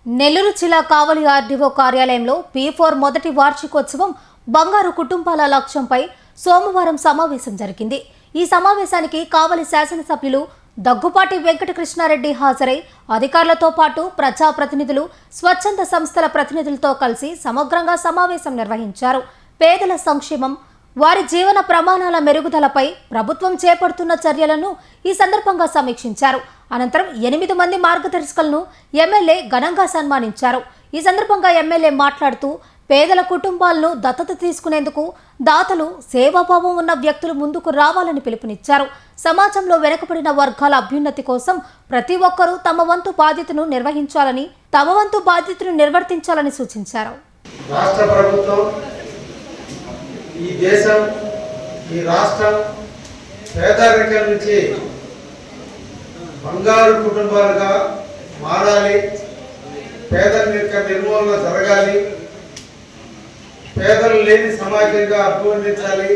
నెల్లూరు జిల్లా కావలి ఆర్డీఓ కార్యాలయంలో P4 మొదటి వార్షికోత్సవం బంగారు కుటుంబాల లక్ష్యంపై సోమవారం సమావేశం జరిగింది. ఈ సమావేశానికి కావలి శాసనసభ్యులు దగ్గుపాటి వెంకటకృష్ణారెడ్డి హాజరై అధికారులతో పాటు ప్రజాప్రతినిధులు, స్వచ్ఛంద సంస్థల ప్రతినిధులతో కలిసి సమగ్రంగా సమావేశం నిర్వహించారు. పేదల సంక్షేమం, వారి జీవన ప్రమాణాల మెరుగుదలపై ప్రభుత్వం చేపడుతున్న చర్యలను ఈ సందర్భంగా సమీక్షించారు. అనంతరం 8 మంది మార్గదర్శకులను ఎమ్మెల్యే ఘనంగా సన్మానించారు. ఈ సందర్భంగా ఎమ్మెల్యే మాట్లాడుతూ పేదల కుటుంబాలను దత్తత తీసుకునేందుకు దాతలు, సేవాభావం ఉన్న వ్యక్తులు ముందుకు రావాలని పిలుపునిచ్చారు. సమాజంలో వెనుకబడిన వర్గాల అభ్యున్నతి కోసం ప్రతి ఒక్కరూ తమ వంతు బాధ్యతను నిర్వర్తించాలని సూచించారు. రాష్ట్ర ప్రభుత్వం, ఈ దేశం, ఈ రాష్ట్రం పేదరికం నుంచి బంగారు కుటుంబాలుగా మారాలి, పేదరిక నిర్మూలన జరగాలి, పేదలు లేని సమాజంగా అభివర్ణించాలి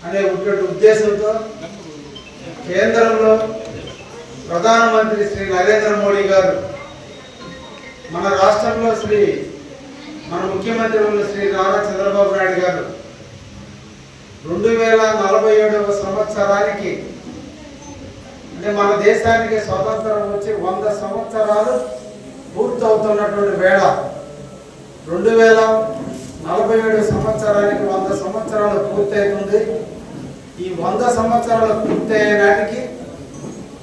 అనే ఉద్దేశంతో కేంద్రంలో ప్రధానమంత్రి శ్రీ నరేంద్ర మోడీ గారు, మన రాష్ట్రంలో మన ముఖ్యమంత్రి శ్రీ నారా చంద్రబాబు నాయుడు గారు 2047వ సంవత్సరానికి, అంటే మన దేశానికి స్వతంత్రం వచ్చి 100 సంవత్సరాలు పూర్తవుతున్నటువంటి వేళ, 2047 సంవత్సరానికి 100 సంవత్సరాలు పూర్తవుతుంది. ఈ 100 సంవత్సరాలు పూర్తయ్యే నాటికి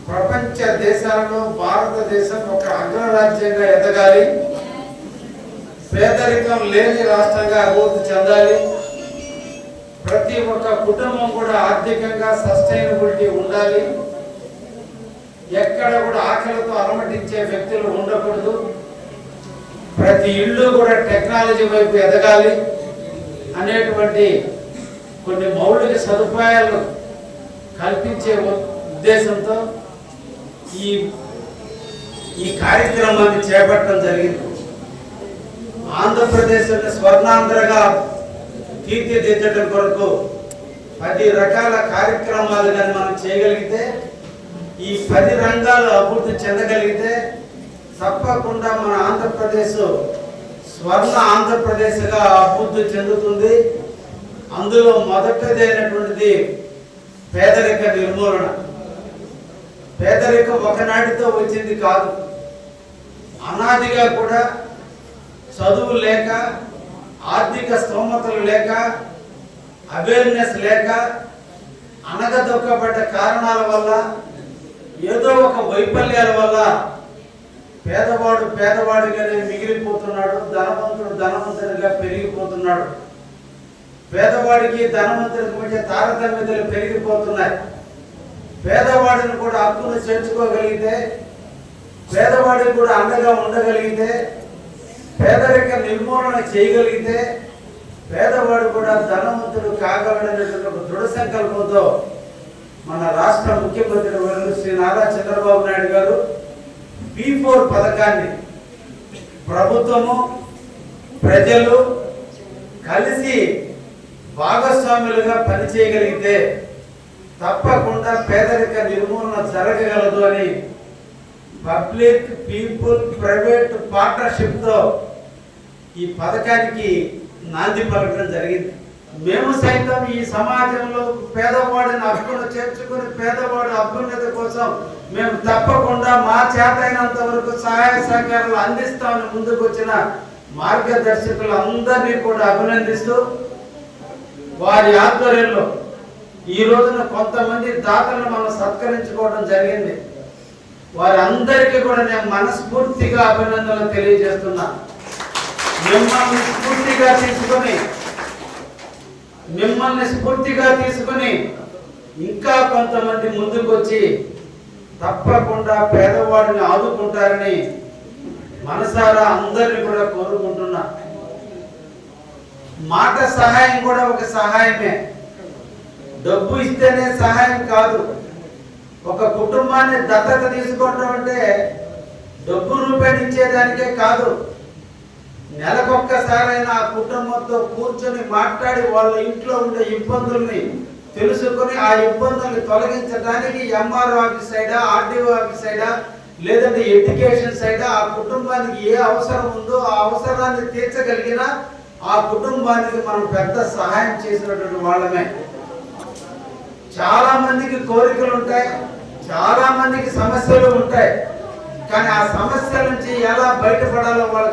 ప్రపంచ దేశాలలో భారతదేశం ఒక అగ్రరాజ్యంగా ఎదగాలి, పేదరికం లేని రాష్ట్రంగా అభివృద్ధి చెందాలి, ప్రతి ఒక్క కుటుంబం కూడా ఆర్థికంగా సస్టైనబిలిటీ ఉండాలి, ఎక్కడ కూడా ఆకలితో అలమటించే వ్యక్తులు ఉండకూడదు, ప్రతి ఇల్లు కూడా టెక్నాలజీ వైపు ఎదగాలి అనేటువంటి కొన్ని మౌలిక సదుపాయాలు కల్పించే ఉద్దేశంతో ఈ కార్యక్రమాన్ని చేపట్టడం జరిగింది. ఆంధ్రప్రదేశ్ని స్వర్ణాంధ్రగా తీర్చిదిద్దడం కొరకు 10 రకాల కార్యక్రమాలు కానీ మనం చేయగలిగితే, ఈ 10 రంగాలు అభివృద్ధి చెందగలిగితే తప్పకుండా మన ఆంధ్రప్రదేశ్ స్వర్ణ ఆంధ్రప్రదేశ్గా అభివృద్ధి చెందుతుంది. అందులో మొదటిదైనటువంటిది పేదరిక నిర్మూలన. పేదరికం ఒకనాటితో వచ్చింది కాదు, అనాదిగా కూడా చదువు లేక, ఆర్థిక స్తోమతలు లేక, అవేర్నెస్ లేక, అనగదొక్కబడ్డ కారణాల వల్ల, ఏదో ఒక వైఫల్యాల వల్ల పేదవాడు పేదవాడిగానే మిగిలిపోతున్నాడు, ధనవంతుడు ధనవంతుడిగా పెరిగిపోతున్నాడు. పేదవాడికి ధనవంతుడికి మధ్య తారతమ్యతలు పెరిగిపోతున్నాయి. పేదవాడిని కూడా హక్కును చేర్చుకోగలిగితే, పేదవాడికి కూడా అండగా ఉండగలిగితే, పేదరిక నిర్మూలన చేయగలిగితే పేదవాడు కూడా ధనవంతుడు కాగలడనేటువంటి ఒక దృఢ సంకల్పంతో మన రాష్ట్ర ముఖ్యమంత్రి వర్యులు శ్రీ నారా చంద్రబాబు నాయుడు గారు P4 పథకాన్ని ప్రభుత్వము, ప్రజలు కలిసి భాగస్వాములుగా పనిచేయగలిగితే తప్పకుండా పేదరిక నిర్మూలన జరగగలదు అని పబ్లిక్, పీపుల్, ప్రైవేట్ పార్ట్నర్షిప్తో ఈ పథకానికి నాంది పలకడం జరిగింది. మేము సైతం ఈ సమాజంలో పేదవాడిని హక్కును చేర్చుకుని పేదవాడి అభ్యున్నతి కోసం మేము తప్పకుండా మా చేతైనంత వరకు సహాయ సహకారాలు అందిస్తామని ముందుకు వచ్చిన మార్గదర్శకులందరినీ కూడా అభినందిస్తూ, వారి ఆధ్వర్యంలో ఈ రోజున కొంతమంది దాతలను మనం సత్కరించుకోవడం జరిగింది. వారందరికీ కూడా నేను మనస్ఫూర్తిగా అభినందనలు తెలియజేస్తున్నా. మిమ్మల్ని స్ఫూర్తిగా తీసుకొని ఇంకా కొంతమంది ముందుకు వచ్చి తప్పకుండా పేదవాడిని ఆదుకుంటారని మనసారా అందరిని కూడా కోరుకుంటున్నా. మాట సహాయం కూడా ఒక సహాయమే, డబ్బు ఇస్తేనే సహాయం కాదు. ఒక కుటుంబాన్ని దత్తత తీసుకోవడం అంటే డబ్బు రూపాయలు ఇచ్చేదానికే కాదు, నెలకొక్కసారైనా ఆ కుటుంబంతో కూర్చొని మాట్లాడి వాళ్ళ ఇంట్లో ఉండే ఇబ్బందుల్ని తెలుసుకొని ఆ ఇబ్బందుల్ని తొలగించడానికి ఎంఆర్ఓ ఆఫీస్ సైడా, ఆర్డీఓ ఆఫీస్ సైడా లేదంటే ఎడ్యుకేషన్ సైడ్ ఆ కుటుంబానికి ఏ అవసరం ఉందో ఆ అవసరాన్ని తీర్చగలిగిన ఆ కుటుంబానికి మనం పెద్ద సహాయం చేసినటువంటి వాళ్ళమే. చాలా మందికి కోరికలు ఉంటాయి, చాలా మందికి సమస్యలు ఉంటాయి, కానీ ఆ సమస్యల నుంచి ఎలా బయటపడాలో వాళ్ళకి